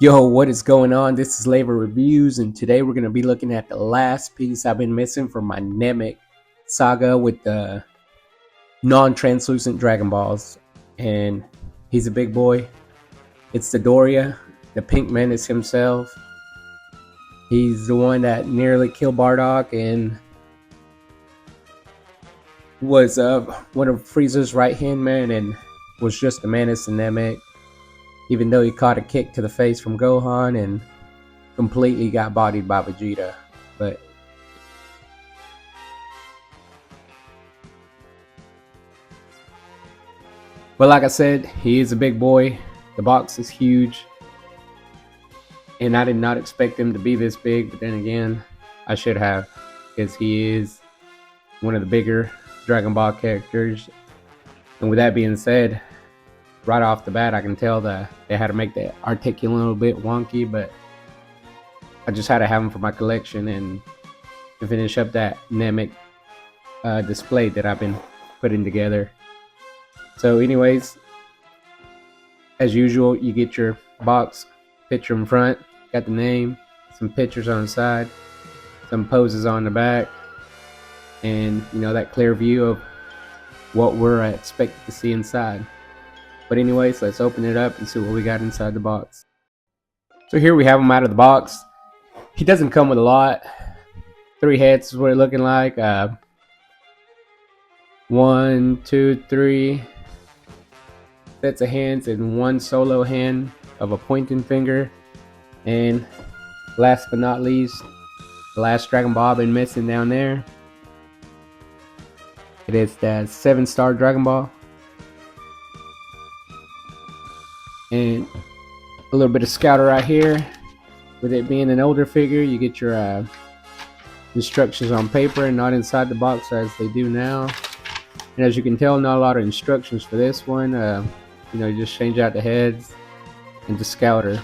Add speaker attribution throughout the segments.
Speaker 1: Yo, what is going on? This is Labor Reviews, and today we're going to be looking at the last piece I've been missing from my Namek saga with the non-translucent Dragon Balls. And he's a big boy. It's Dodoria, the Pink Menace himself. He's the one that nearly killed Bardock and was one of Frieza's right-hand men and was just a menace in Namek. Even though he caught a kick to the face from Gohan and completely got bodied by Vegeta. But like I said, he is a big boy. The box is huge. And I did not expect him to be this big, but then again, I should have, because he is one of the bigger Dragon Ball characters. And with that being said, right off the bat, I can tell that they had to make the articulate a little bit wonky, but I just had to have them for my collection and to finish up that Namek display that I've been putting together. So anyways, as usual, you get your box, picture in front, got the name, some pictures on the side, some poses on the back, and you know, that clear view of what we're expected to see inside. But anyways, let's open it up and see what we got inside the box. So here we have him out of the box. He doesn't come with a lot. 3 heads is what it's looking like. 1, 2, 3 sets of hands and 1 solo hand of a pointing finger. And last but not least, the last Dragon Ball I've been missing down there. It is the 7-star Dragon Ball. And a little bit of Scouter right here. With it being an older figure, you get your instructions on paper and not inside the box as they do now. And as you can tell, not a lot of instructions for this one. You know, you just change out the heads and the Scouter.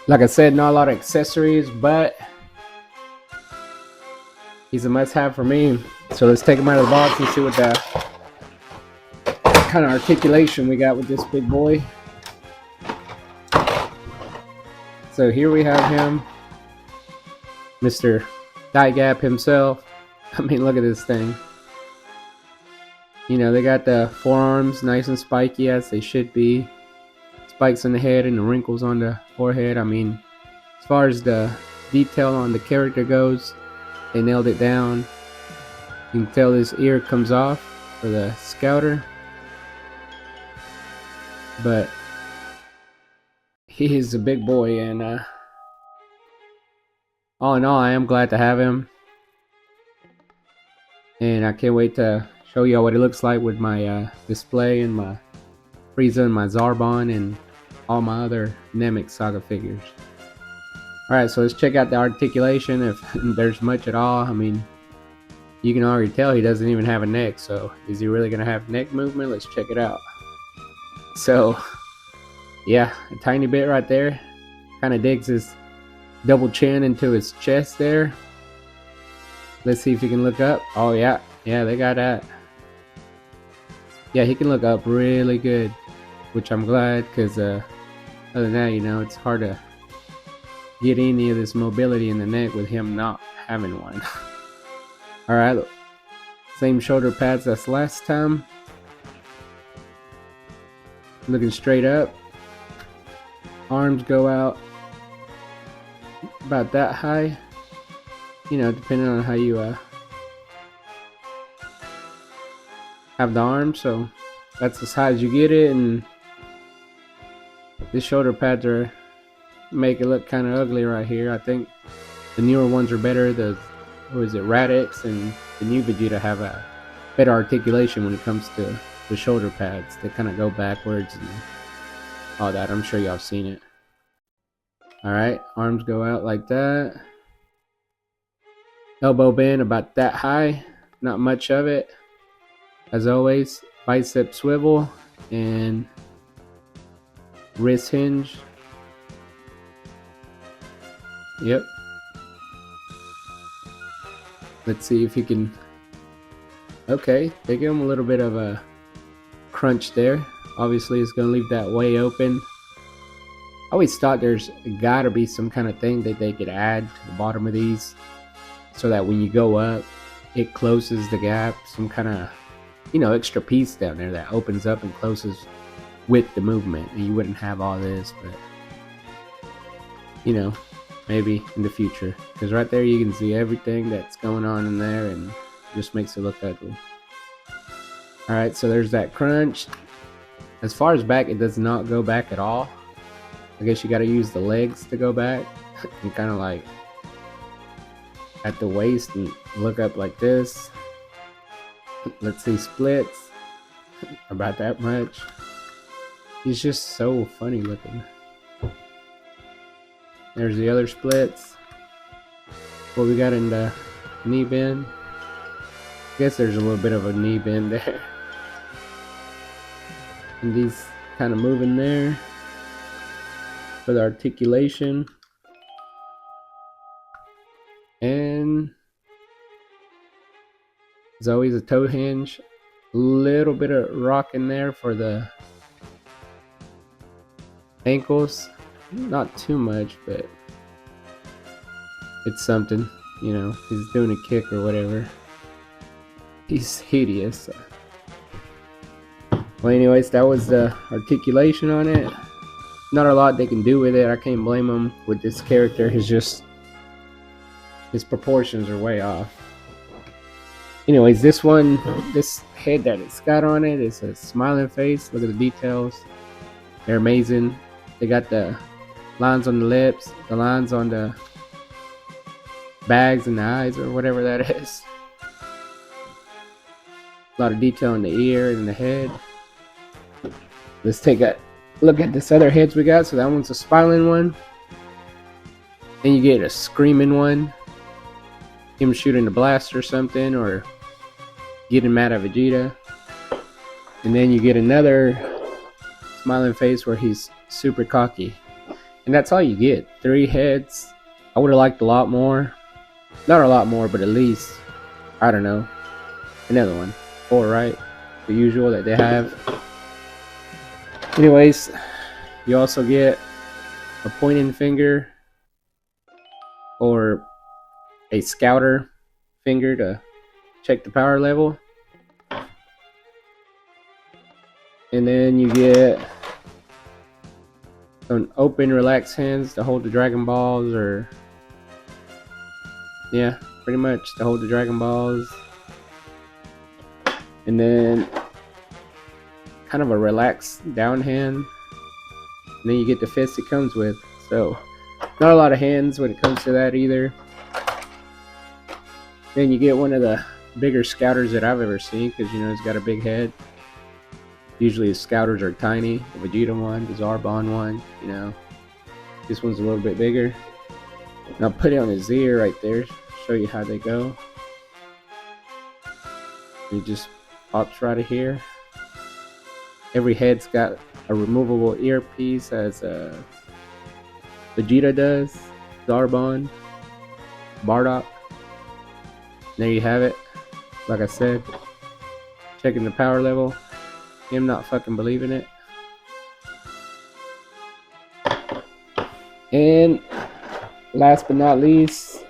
Speaker 1: Like I said, not a lot of accessories, but he's a must-have for me. So let's take him out of the box and see what the kind of articulation we got with this big boy. So here we have him, Mr. Gap himself. I mean, look at this thing. You know, they got the forearms nice and spiky as they should be. Spikes on the head and the wrinkles on the forehead. I mean, as far as the detail on the character goes, they nailed it down. You can tell this ear comes off for the Scouter. But he is a big boy, and all in all, I am glad to have him. And I can't wait to show you all what it looks like with my display and my Frieza and my Zarbon and all my other Namek Saga figures. Alright, so let's check out the articulation, if there's much at all. I mean, you can already tell he doesn't even have a neck, so is he really going to have neck movement? Let's check it out. So, yeah, a tiny bit right there. Kind of digs his double chin into his chest there. Let's see if he can look up. Oh, yeah, they got that. Yeah, he can look up really good, which I'm glad, because other than that, you know, it's hard to get any of this mobility in the neck with him not having one. Alright, same shoulder pads as last time. Looking straight up. Arms go out about that high. You know, depending on how you have the arm. So that's as high as you get it. And these shoulder pads are make it look kind of ugly right here. I think the newer ones are better. The Radix and the new Vegeta have a better articulation when it comes to the shoulder pads. They kind of go backwards and all that. I'm sure y'all have seen it. Alright, arms go out like that. Elbow bend about that high. Not much of it. As always, bicep swivel and wrist hinge. Yep. Let's see if he can. Okay, they give him a little bit of a crunch there. Obviously, it's going to leave that way open. always thought there's gotta be some kind of thing that they could add to the bottom of these so that when you go up, it closes the gap. Some kind of, extra piece down there that opens up and closes with the movement, and you wouldn't have all this. But maybe in the future, because right there you can see everything that's going on in there, and just makes it look ugly. All right, so there's that crunch. As far as back, it does not go back at all. I guess you got to use the legs to go back and kind of like at the waist and look up like this. Let's see, splits about that much. He's just so funny looking. There's the other splits. What we got in the knee bend. I guess there's a little bit of a knee bend there. And these kind of moving there for the articulation. And there's always a toe hinge. A little bit of rock in there for the ankles. Not too much, but it's something. He's doing a kick or whatever. He's hideous. Well, anyways, that was the articulation on it. Not a lot they can do with it. I can't blame them with this character. His proportions are way off. Anyways, this head that it's got on it is a smiling face. Look at the details. They're amazing. They got the lines on the lips, the lines on the bags and the eyes, or whatever that is. A lot of detail in the ear and the head. Let's take a look at this other heads we got. So that one's a smiling one. Then you get a screaming one. Him shooting a blast or something, or getting mad at Vegeta. And then you get another smiling face where he's super cocky. And that's all you get. 3 heads. I would have liked a lot more. Not a lot more, but at least, I don't know, another one. 4, right? The usual that they have. Anyways, you also get a pointing finger or a scouter finger to check the power level. And then you get an open, relaxed hands to hold the Dragon Balls, or yeah, pretty much to hold the Dragon Balls. And then kind of a relaxed down hand. And then you get the fist it comes with. So not a lot of hands when it comes to that either. Then you get one of the bigger scouters that I've ever seen, because it's got a big head. Usually the scouters are tiny. The Vegeta one, the Zarbon one, This one's a little bit bigger. And I'll put it on his ear right there, show you how they go. It just pops right here. Every head's got a removable earpiece, as Vegeta does, Zarbon, Bardock. There you have it. Like I said, checking the power level. Him not fucking believing it. And last but not least,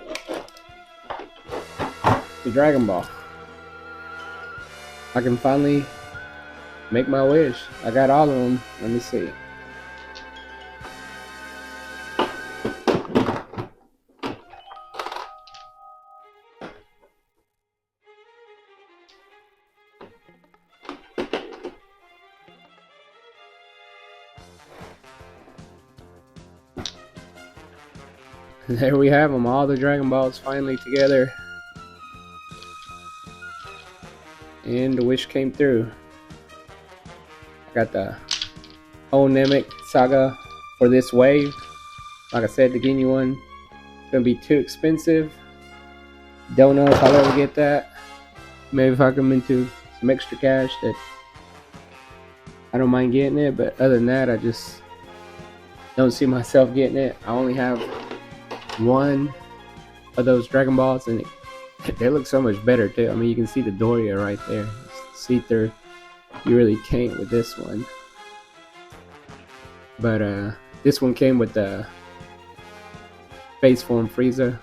Speaker 1: the Dragon Ball. I can finally make my wish. I got all of them. Let me see. There we have them, all the Dragon Balls finally together. And the wish came through. I got the whole Namek saga for this wave. Like I said, the Ginyu one, it's gonna be too expensive. Don't know if I'll ever get that. Maybe if I come into some extra cash, that I don't mind getting it. But other than that, I just don't see myself getting it. I only have one of those Dragon Balls, and they look so much better too. I mean, you can see the Dodoria right there. See through. You really can't with this one. But This one came with the face form Frieza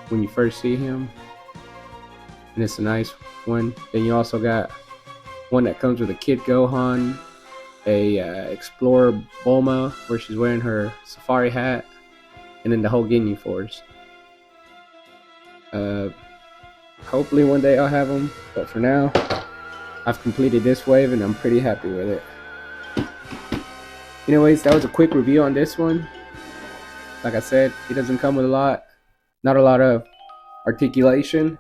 Speaker 1: when you first see him, and it's a nice one. Then you also got one that comes with a Kid Gohan, a Explorer Bulma where she's wearing her safari hat, and then the whole Ginyu Force. Hopefully one day I'll have them, but for now I've completed this wave and I'm pretty happy with it. Anyways, that was a quick review on this one. Like I said, it doesn't come with not a lot of articulation.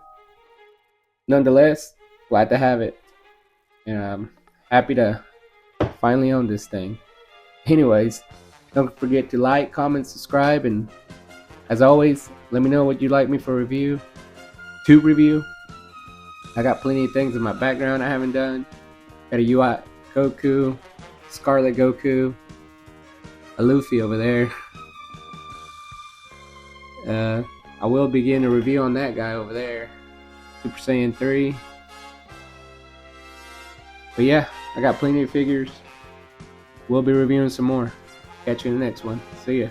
Speaker 1: Nonetheless, glad to have it, and I'm happy to finally own this thing. Anyways, don't forget to like, comment, subscribe, and as always, let me know what you'd like me to review. I got plenty of things in my background I haven't done. Got a UI Goku, Scarlet Goku, a Luffy over there. I will begin a review on that guy over there, Super Saiyan 3. But yeah, I got plenty of figures. We'll be reviewing some more. Catch you in the next one. See ya.